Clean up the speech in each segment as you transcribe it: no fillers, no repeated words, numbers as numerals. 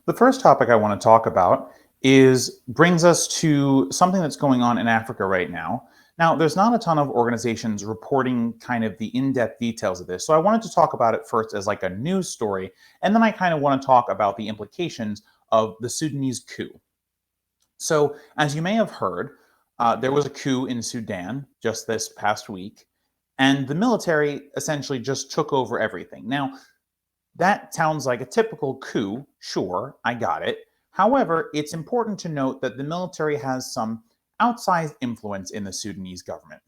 The first topic I want to talk about brings us to something that's going on in Africa right now. Now, there's not a ton of organizations reporting kind of the in-depth details of this, so I wanted to talk about it first as like a news story, and then I kind of want to talk about the implications of the Sudanese coup. So, as you may have heard, there was a coup in Sudan just this past week, and the military essentially just took over everything. Now, that sounds like a typical coup. Sure, I got it. However, it's important to note that the military has some outsized influence in the Sudanese government.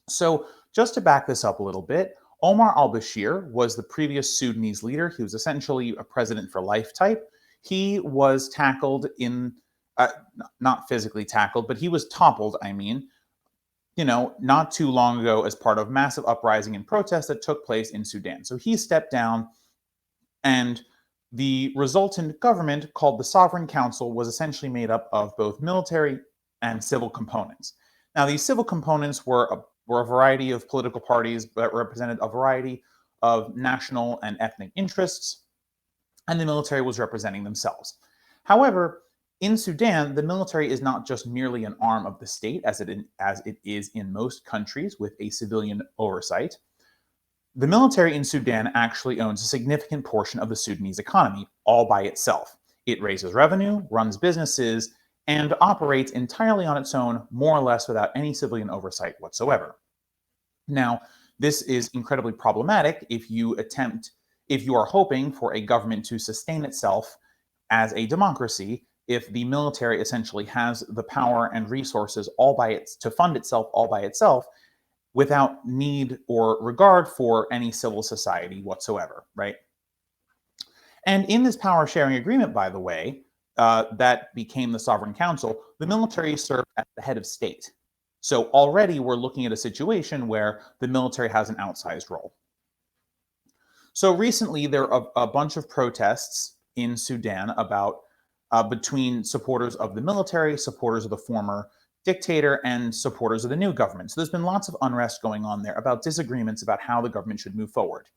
So, just to back this up a little bit, Omar Al-Bashir was the previous Sudanese leader. He was essentially a president for life type. He was tackled uh, not physically tackled, but he was toppled, not too long ago as part of massive uprising and protests that took place in Sudan. So he stepped down, and the resultant government, called the Sovereign Council, was essentially made up of both military and civil components. Now, these civil components were a variety of political parties that represented a variety of national and ethnic interests, and the military was representing themselves. However, in Sudan, the military is not just merely an arm of the state, as it is in most countries with a civilian oversight. The military in Sudan actually owns a significant portion of the Sudanese economy all by itself. It raises revenue, runs businesses, and operates entirely on its own, more or less without any civilian oversight whatsoever. Now, this is incredibly problematic if you are hoping for a government to sustain itself as a democracy, if the military essentially has the power and resources to fund itself all by itself, without need or regard for any civil society whatsoever, right? And in this power sharing agreement, by the way, that became the Sovereign Council, the military served as the head of state. So already we're looking at a situation where the military has an outsized role. So recently there are a bunch of protests in Sudan between supporters of the military, supporters of the former dictator, and supporters of the new government. So there's been lots of unrest going on there about disagreements about how the government should move forward.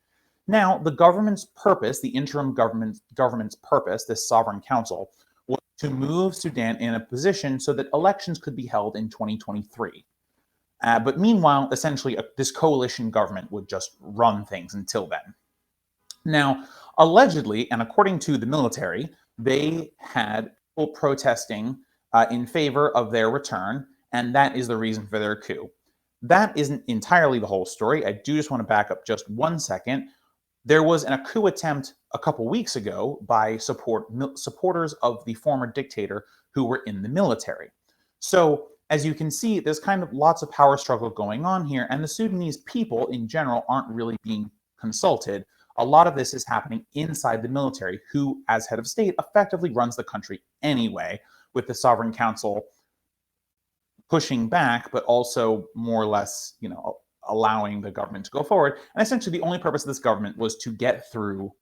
Now, the government's purpose, the interim government's purpose, this sovereign council, was to move Sudan in a position so that elections could be held in 2023. But meanwhile, essentially, this coalition government would just run things until then. Now, allegedly, and according to the military, they had people protesting in favor of their return, and that is the reason for their coup. That isn't entirely the whole story. I do just want to back up just 1 second. There was a coup attempt a couple weeks ago by supporters of the former dictator who were in the military. So, as you can see, there's kind of lots of power struggle going on here, and the Sudanese people in general aren't really being consulted. A lot of this is happening inside the military, who, as head of state, effectively runs the country anyway, with the Sovereign Council pushing back, but also more or less, allowing the government to go forward. And essentially, the only purpose of this government was to get through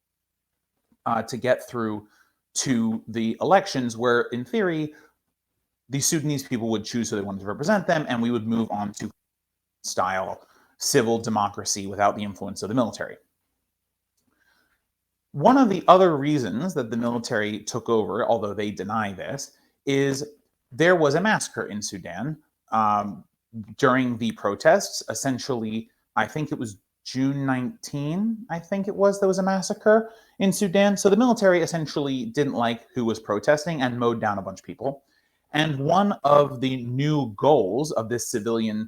to the elections, where, in theory, the Sudanese people would choose who they wanted to represent them, and we would move on to style civil democracy without the influence of the military. One of the other reasons that the military took over, although they deny this, is there was a massacre in Sudan during the protests. Essentially, I think it was June 19, there was a massacre in Sudan. So the military essentially didn't like who was protesting and mowed down a bunch of people. And one of the new goals of this civilian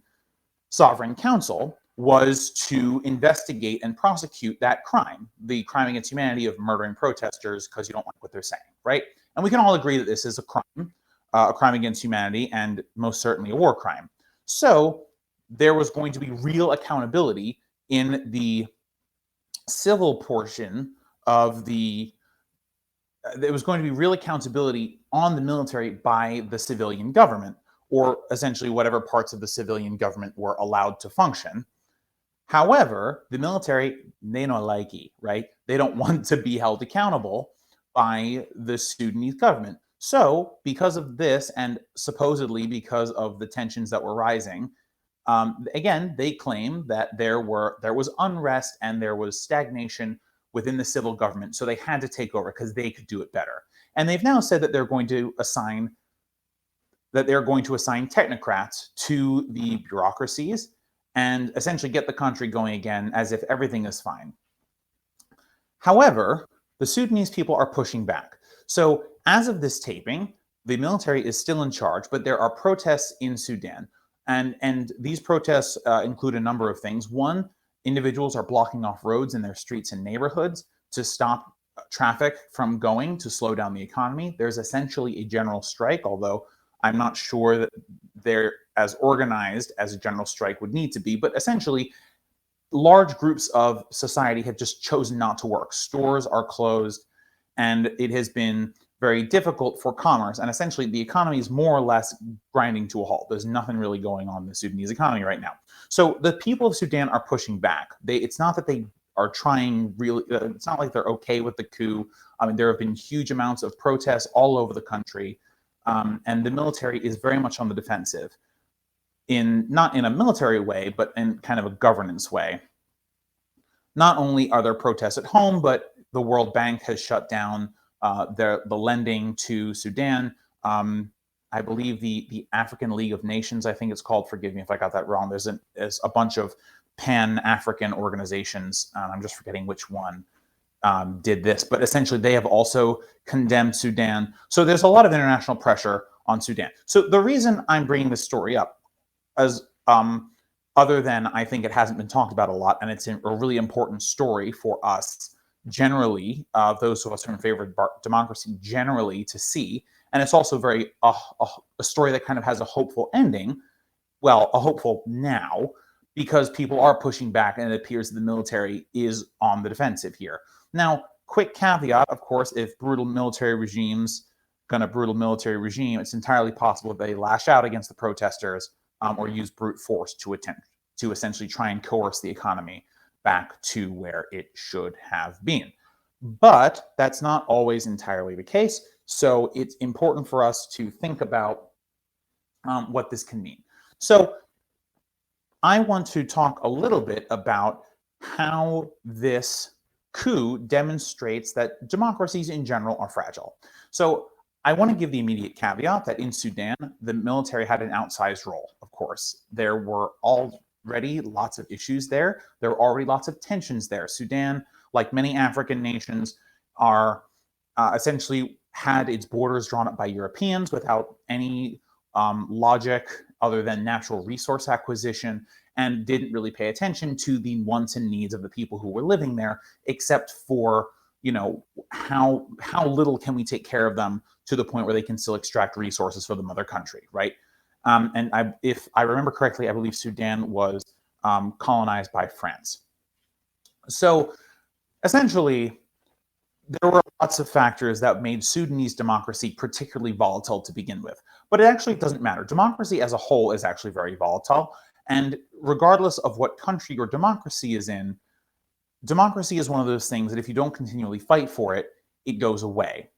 sovereign council was to investigate and prosecute that crime, the crime against humanity of murdering protesters because you don't like what they're saying, right? And we can all agree that this is a crime against humanity, and most certainly a war crime. So there was going to be real accountability in the civil portion of there was going to be real accountability on the military by the civilian government, or essentially whatever parts of the civilian government were allowed to function. However, the military, they don't like it, right? They don't want to be held accountable by the Sudanese government. So, because of this, and supposedly because of the tensions that were rising, again, they claim that there was unrest and there was stagnation within the civil government, so they had to take over because they could do it better. And they've now said that they're going to assign technocrats to the bureaucracies and essentially get the country going again as if everything is fine. However, the Sudanese people are pushing back. So as of this taping, the military is still in charge, but there are protests in Sudan. And these protests include a number of things. One, individuals are blocking off roads in their streets and neighborhoods to stop traffic from going, to slow down the economy. There's essentially a general strike, although I'm not sure that they're as organized as a general strike would need to be. But essentially, large groups of society have just chosen not to work. Stores are closed, and it has been very difficult for commerce. And essentially, the economy is more or less grinding to a halt. There's nothing really going on in the Sudanese economy right now. So the people of Sudan are pushing back. It's not that they are trying really, it's not like they're okay with the coup. I mean, there have been huge amounts of protests all over the country. And the military is very much on the defensive, not in a military way, but in kind of a governance way. Not only are there protests at home, but the World Bank has shut down the lending to Sudan. I believe the African League of Nations, I think it's called, forgive me if I got that wrong, there's a bunch of Pan-African organizations, I'm just forgetting which one did this, but essentially they have also condemned Sudan. So there's a lot of international pressure on Sudan. So the reason I'm bringing this story up, as other than I think it hasn't been talked about a lot, and it's a really important story for us generally, those of us who are in favor of democracy generally, to see. And it's also very a story that kind of has a hopeful ending. Well, a hopeful now, because people are pushing back, and it appears the military is on the defensive here. Now, quick caveat, of course, if brutal military regimes gonna brutal military regime, it's entirely possible that they lash out against the protesters or use brute force to attempt to essentially try and coerce the economy back to where it should have been. But that's not always entirely the case. So it's important for us to think about what this can mean. So I want to talk a little bit about how this coup demonstrates that democracies in general are fragile. So I want to give the immediate caveat that in Sudan, the military had an outsized role, of course. There were already lots of issues there. There were already lots of tensions there. Sudan, like many African nations, are essentially had its borders drawn up by Europeans without any logic other than natural resource acquisition, and didn't really pay attention to the wants and needs of the people who were living there, except for, how little can we take care of them to the point where they can still extract resources for the mother country, right? If I remember correctly, I believe Sudan was colonized by France. So essentially, there were lots of factors that made Sudanese democracy particularly volatile to begin with. But it actually doesn't matter. Democracy as a whole is actually very volatile. And regardless of what country your democracy is in, democracy is one of those things that if you don't continually fight for it, it goes away.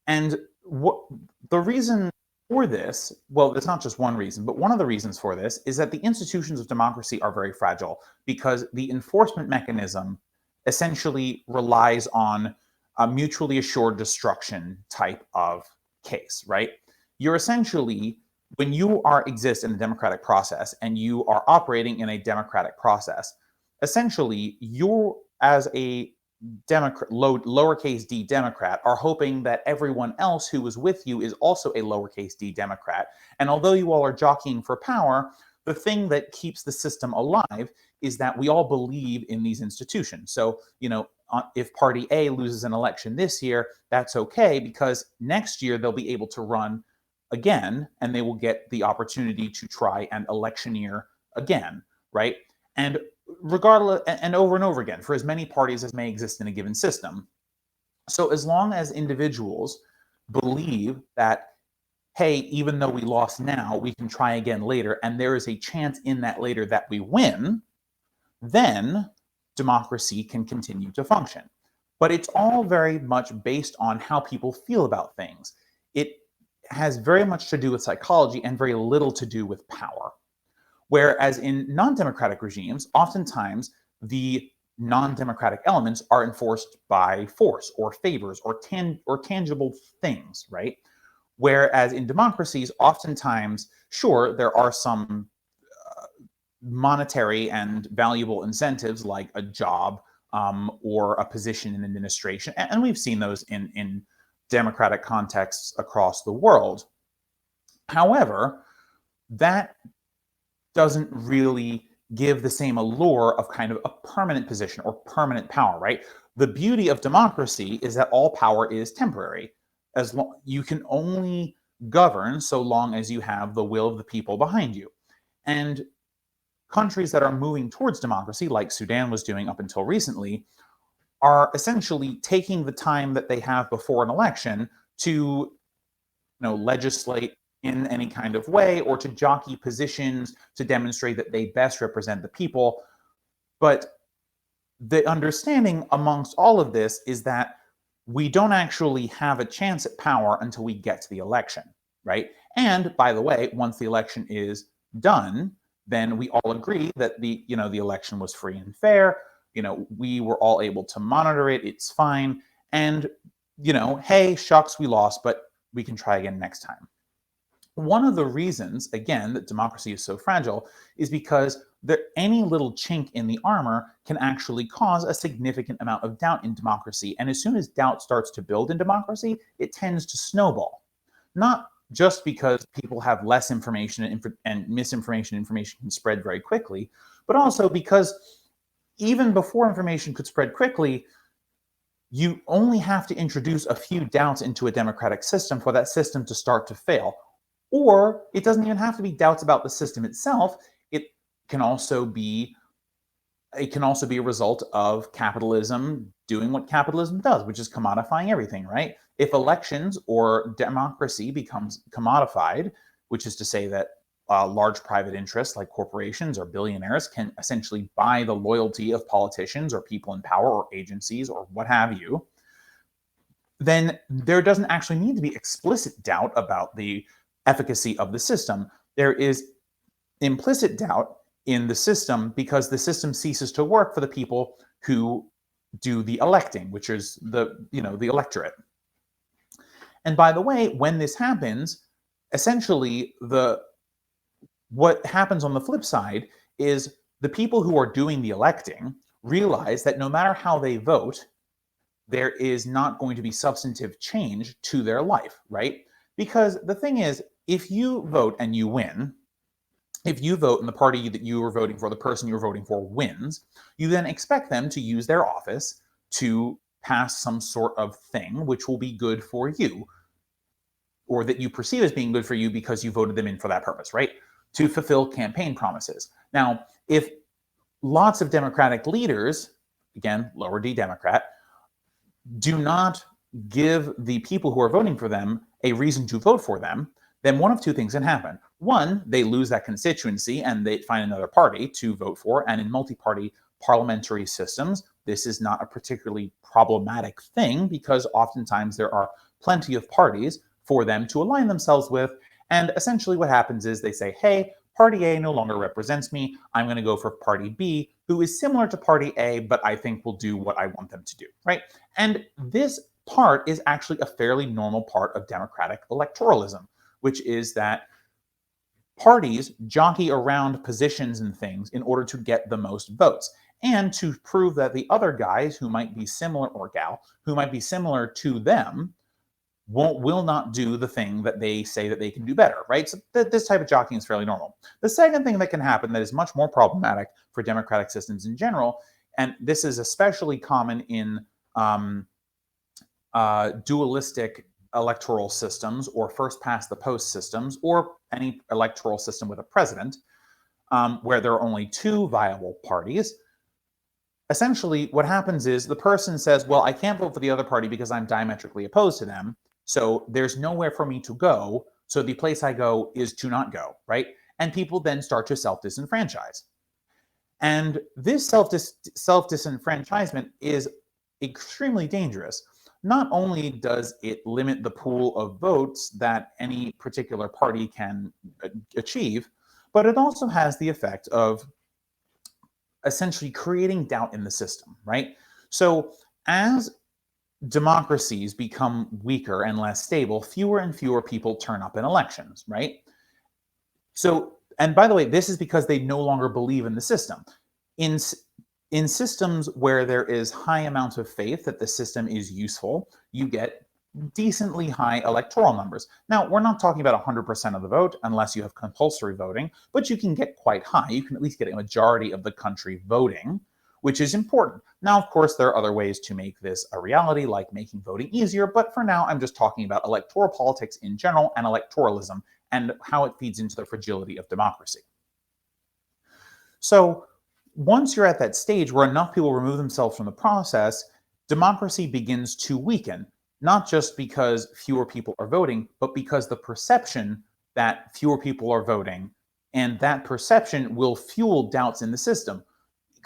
And the reason for this, well, it's not just one reason, but one of the reasons for this is that the institutions of democracy are very fragile because the enforcement mechanism essentially relies on a mutually assured destruction type of case, right? You're essentially, when you exist in a democratic process and you are operating in a democratic process, essentially you as a lowercase d Democrat are hoping that everyone else who is with you is also a lowercase d Democrat. And although you all are jockeying for power, the thing that keeps the system alive is that we all believe in these institutions. So, if Party A loses an election this year, that's okay, because next year they'll be able to run again and they will get the opportunity to try and electioneer again, right? And regardless, and over again, for as many parties as may exist in a given system. So as long as individuals believe that, hey, even though we lost now, we can try again later, and there is a chance in that later that we win, then democracy can continue to function. But it's all very much based on how people feel about things. It has very much to do with psychology and very little to do with power. Whereas in non-democratic regimes, oftentimes the non-democratic elements are enforced by force or favors or tangible things, right? Whereas in democracies, oftentimes, sure, there are some monetary and valuable incentives like a job or a position in administration, and we've seen those in democratic contexts across the world. However, that doesn't really give the same allure of kind of a permanent position or permanent power, right? The beauty of democracy is that all power is temporary. As long you can only govern so long as you have the will of the people behind you. And countries that are moving towards democracy, like Sudan was doing up until recently, are essentially taking the time that they have before an election to legislate in any kind of way or to jockey positions to demonstrate that they best represent the people. But the understanding amongst all of this is that we don't actually have a chance at power until we get to the election, right? And by the way, once the election is done, then we all agree that the election was free and fair. We were all able to monitor it. It's fine. And, hey, shucks, we lost, but we can try again next time. One of the reasons, again, that democracy is so fragile is because any little chink in the armor can actually cause a significant amount of doubt in democracy. And as soon as doubt starts to build in democracy, it tends to snowball. Not just because people have less information and misinformation, information can spread very quickly, but also because even before information could spread quickly, you only have to introduce a few doubts into a democratic system for that system to start to fail. Or it doesn't even have to be doubts about the system itself. It can also be a result of capitalism doing what capitalism does, which is commodifying everything, right? If elections or democracy becomes commodified, which is to say that large private interests like corporations or billionaires can essentially buy the loyalty of politicians or people in power or agencies or what have you, then there doesn't actually need to be explicit doubt about the efficacy of the system. There is implicit doubt in the system because the system ceases to work for the people who do the electing, which is the electorate. And by the way, when this happens, essentially what happens on the flip side is the people who are doing the electing realize that no matter how they vote, there is not going to be substantive change to their life, right? Because the thing is, if you vote and you win, if you vote and the party that you were voting for, the person you were voting for wins, you then expect them to use their office to pass some sort of thing which will be good for you, or that you perceive as being good for you because you voted them in for that purpose, right? To fulfill campaign promises. Now, if lots of Democratic leaders, again, lower D Democrat, do not give the people who are voting for them a reason to vote for them, then one of two things can happen. One, they lose that constituency and they find another party to vote for. And in multi-party parliamentary systems, this is not a particularly problematic thing because oftentimes there are plenty of parties for them to align themselves with. And essentially what happens is they say, hey, Party A no longer represents me. I'm going to go for Party B, who is similar to Party A, but I think will do what I want them to do, right? And this part is actually a fairly normal part of democratic electoralism, which is that parties jockey around positions and things in order to get the most votes and to prove that the other guys who might be similar, or gal, who might be similar to them will not do the thing that they say that they can do better, right? So this type of jockeying is fairly normal. The second thing that can happen that is much more problematic for democratic systems in general, and this is especially common in dualistic electoral systems or first past the post systems or any electoral system with a president, where there are only two viable parties. Essentially, what happens is the person says, well, I can't vote for the other party because I'm diametrically opposed to them. So there's nowhere for me to go. So the place I go is to not go, right? And people then start to self-disenfranchise. And this self-disenfranchisement is extremely dangerous. Not only does it limit the pool of votes that any particular party can achieve, but it also has the effect of essentially creating doubt in the system, right? So as democracies become weaker and less stable, fewer and fewer people turn up in elections, right? So, and by the way, this is because they no longer believe in the system. In in systems where there is high amounts of faith that the system is useful, you get decently high electoral numbers. Now, we're not talking about 100% of the vote unless you have compulsory voting, but you can get quite high. You can at least get a majority of the country voting, which is important. Now, of course, there are other ways to make this a reality, like making voting easier, but for now, I'm just talking about electoral politics in general and electoralism and how it feeds into the fragility of democracy. So once you're at that stage where enough people remove themselves from the process, democracy begins to weaken, not just because fewer people are voting, but because the perception that fewer people are voting, and that perception will fuel doubts in the system.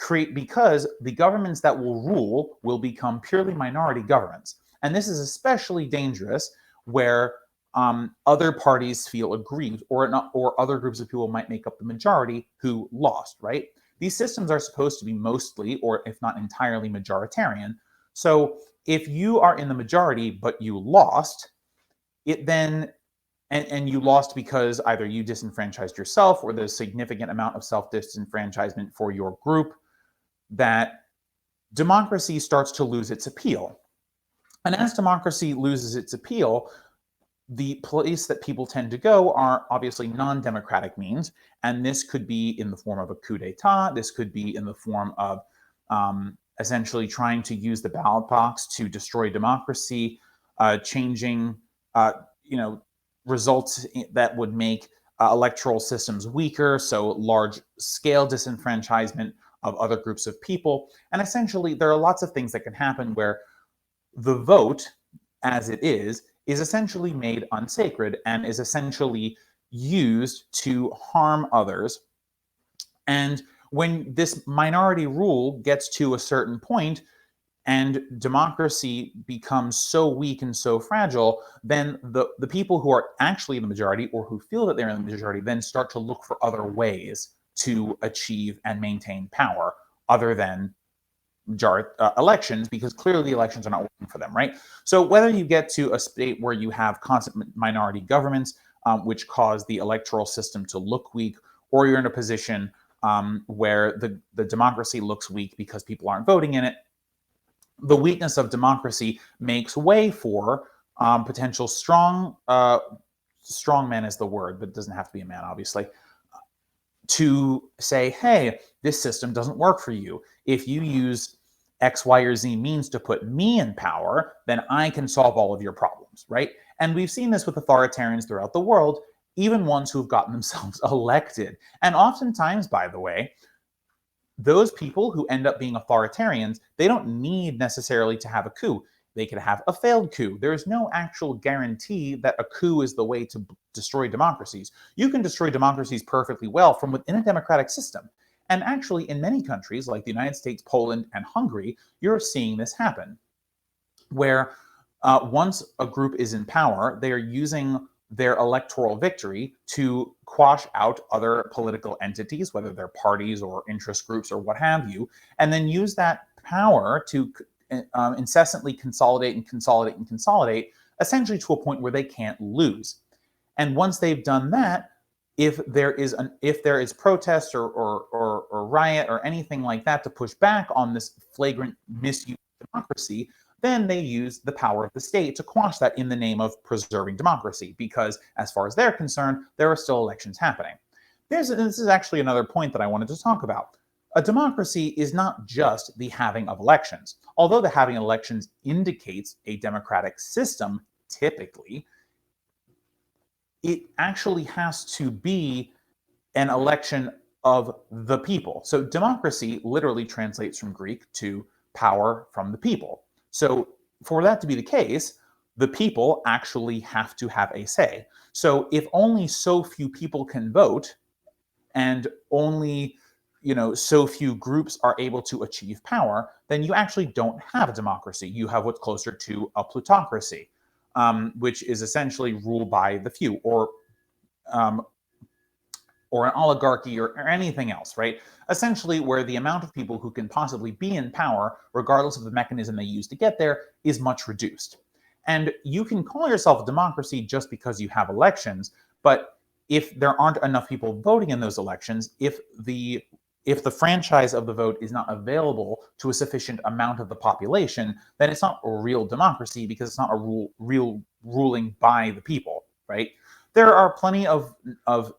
Because the governments that will rule will become purely minority governments. And this is especially dangerous where other parties feel aggrieved, or other groups of people might make up the majority who lost, right? These systems are supposed to be mostly, or if not entirely, majoritarian. So if you are in the majority but you lost, it then and you lost because either you disenfranchised yourself or there's a significant amount of self-disenfranchisement for your group, that democracy starts to lose its appeal. And as democracy loses its appeal, the place that people tend to go are obviously non-democratic means, and this could be in the form of a coup d'etat. This could be in the form of essentially trying to use the ballot box to destroy democracy, changing, results that would make electoral systems weaker, so large-scale disenfranchisement of other groups of people. And essentially, there are lots of things that can happen where the vote, as it is essentially made unsacred and is essentially used to harm others. And when this minority rule gets to a certain point and democracy becomes so weak and so fragile, then the people who are actually in the majority, or who feel that they're in the majority, then start to look for other ways to achieve and maintain power other than elections, because clearly elections are not working for them, right? So whether you get to a state where you have constant minority governments, which cause the electoral system to look weak, or you're in a position where the democracy looks weak because people aren't voting in it, the weakness of democracy makes way for potential strong man is the word, but it doesn't have to be a man, obviously, to say, hey, this system doesn't work for you. If you use X, Y, or Z means to put me in power, then I can solve all of your problems, right? And we've seen this with authoritarians throughout the world, even ones who have gotten themselves elected. And oftentimes, by the way, those people who end up being authoritarians, they don't need necessarily to have a coup. They could have a failed coup. There is no actual guarantee that a coup is the way to destroy democracies. You can destroy democracies perfectly well from within a democratic system. And actually, in many countries like the United States, Poland, and Hungary, you're seeing this happen, where once a group is in power, they are using their electoral victory to quash out other political entities, whether they're parties or interest groups or what have you, and then use that power to incessantly consolidate and consolidate and consolidate, essentially to a point where they can't lose. And once they've done that, if there is protest or riot or anything like that to push back on this flagrant misuse of democracy, then they use the power of the state to quash that in the name of preserving democracy, because as far as they're concerned, there are still elections happening. This is actually another point that I wanted to talk about. A democracy is not just the having of elections. Although the having elections indicates a democratic system, typically, it actually has to be an election of the people. So democracy literally translates from Greek to power from the people. So for that to be the case, the people actually have to have a say. So if only so few people can vote, and only so few groups are able to achieve power, then you actually don't have a democracy. You have what's closer to a plutocracy, which is essentially ruled by the few, or an oligarchy or anything else, right? Essentially, where the amount of people who can possibly be in power, regardless of the mechanism they use to get there, is much reduced. And you can call yourself a democracy just because you have elections, but if there aren't enough people voting in those elections, if the franchise of the vote is not available to a sufficient amount of the population, then it's not a real democracy because it's not a real ruling by the people, right? There are plenty of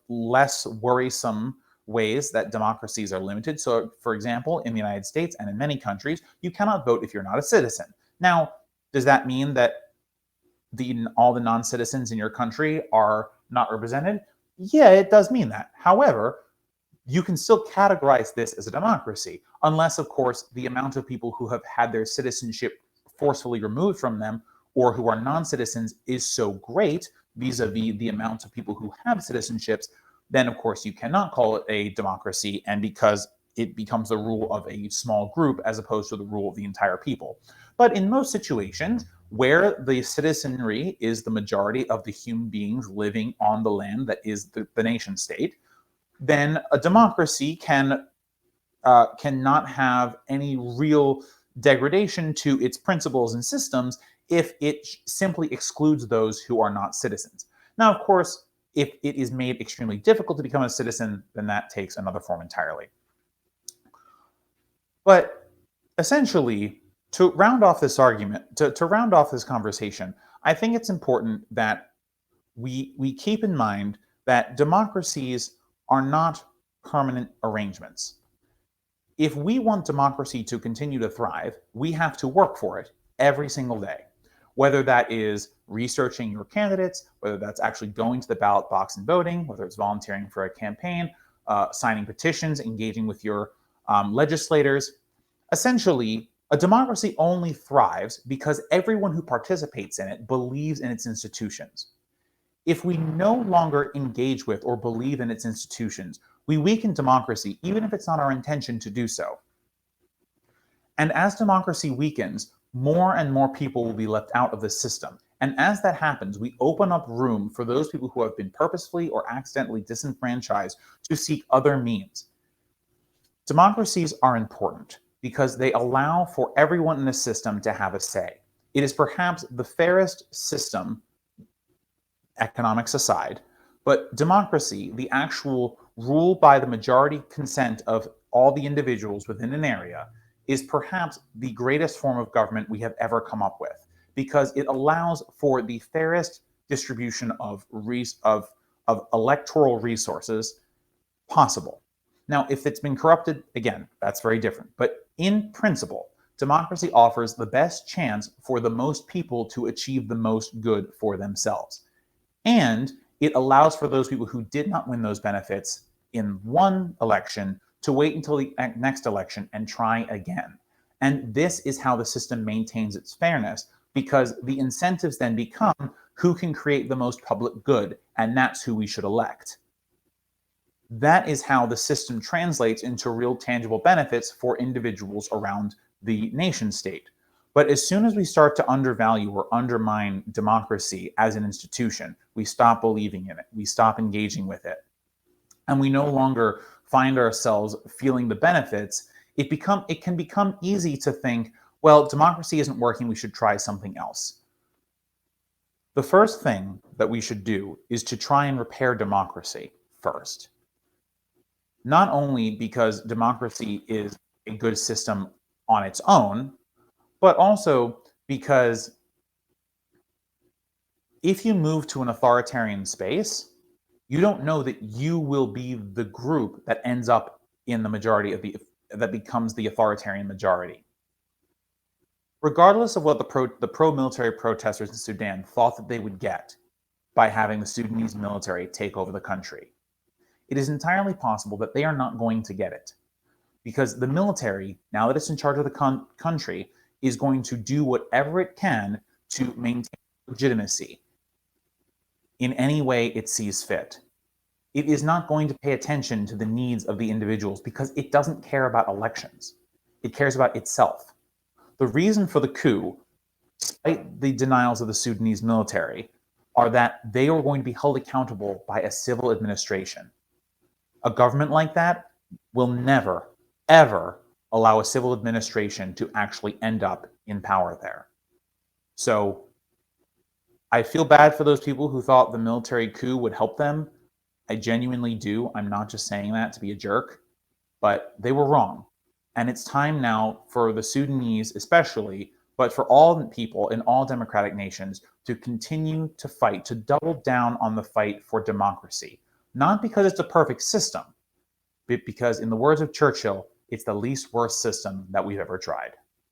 less worrisome ways that democracies are limited. So, for example, in the United States and in many countries, you cannot vote if you're not a citizen. Now, does that mean that all the non-citizens in your country are not represented? Yeah, it does mean that. However, you can still categorize this as a democracy, unless, of course, the amount of people who have had their citizenship forcefully removed from them or who are non-citizens is so great vis-a-vis the amount of people who have citizenships, then, of course, you cannot call it a democracy, and because it becomes the rule of a small group as opposed to the rule of the entire people. But in most situations, where the citizenry is the majority of the human beings living on the land that is the nation state, then a democracy cannot have any real degradation to its principles and systems if it simply excludes those who are not citizens. Now, of course, if it is made extremely difficult to become a citizen, then that takes another form entirely. But essentially, to round off this argument, to round off this conversation, I think it's important that we keep in mind that democracies are not permanent arrangements. If we want democracy to continue to thrive, we have to work for it every single day. Whether that is researching your candidates, whether that's actually going to the ballot box and voting, whether it's volunteering for a campaign, signing petitions, engaging with your legislators. Essentially, a democracy only thrives because everyone who participates in it believes in its institutions. If we no longer engage with or believe in its institutions, we weaken democracy, even if it's not our intention to do so. And as democracy weakens, more and more people will be left out of the system. And as that happens, we open up room for those people who have been purposefully or accidentally disenfranchised to seek other means. Democracies are important because they allow for everyone in the system to have a say. It is perhaps the fairest system, economics aside, but democracy, the actual rule by the majority consent of all the individuals within an area, is perhaps the greatest form of government we have ever come up with, because it allows for the fairest distribution of electoral resources possible. Now, if it's been corrupted, again, that's very different. But in principle, democracy offers the best chance for the most people to achieve the most good for themselves. And it allows for those people who did not win those benefits in one election to wait until the next election and try again. And this is how the system maintains its fairness, because the incentives then become who can create the most public good, and that's who we should elect. That is how the system translates into real tangible benefits for individuals around the nation state. But as soon as we start to undervalue or undermine democracy as an institution, we stop believing in it, we stop engaging with it, and we no longer find ourselves feeling the benefits. It can become easy to think, well, democracy isn't working, we should try something else. The first thing that we should do is to try and repair democracy first. Not only because democracy is a good system on its own, but also because if you move to an authoritarian space, you don't know that you will be the group that ends up in the majority that becomes the authoritarian majority. Regardless of what the pro-military protesters in Sudan thought that they would get by having the Sudanese military take over the country, it is entirely possible that they are not going to get it. Because the military, now that it's in charge of the country, is going to do whatever it can to maintain legitimacy in any way it sees fit. It is not going to pay attention to the needs of the individuals because it doesn't care about elections. It cares about itself. The reason for the coup, despite the denials of the Sudanese military, are that they are going to be held accountable by a civil administration. A government like that will never, ever allow a civil administration to actually end up in power there. So I feel bad for those people who thought the military coup would help them. I genuinely do. I'm not just saying that to be a jerk, but they were wrong. And it's time now for the Sudanese, especially, but for all people in all democratic nations, to continue to fight, to double down on the fight for democracy. Not because it's a perfect system, but because, in the words of Churchill, it's the least worst system that we've ever tried.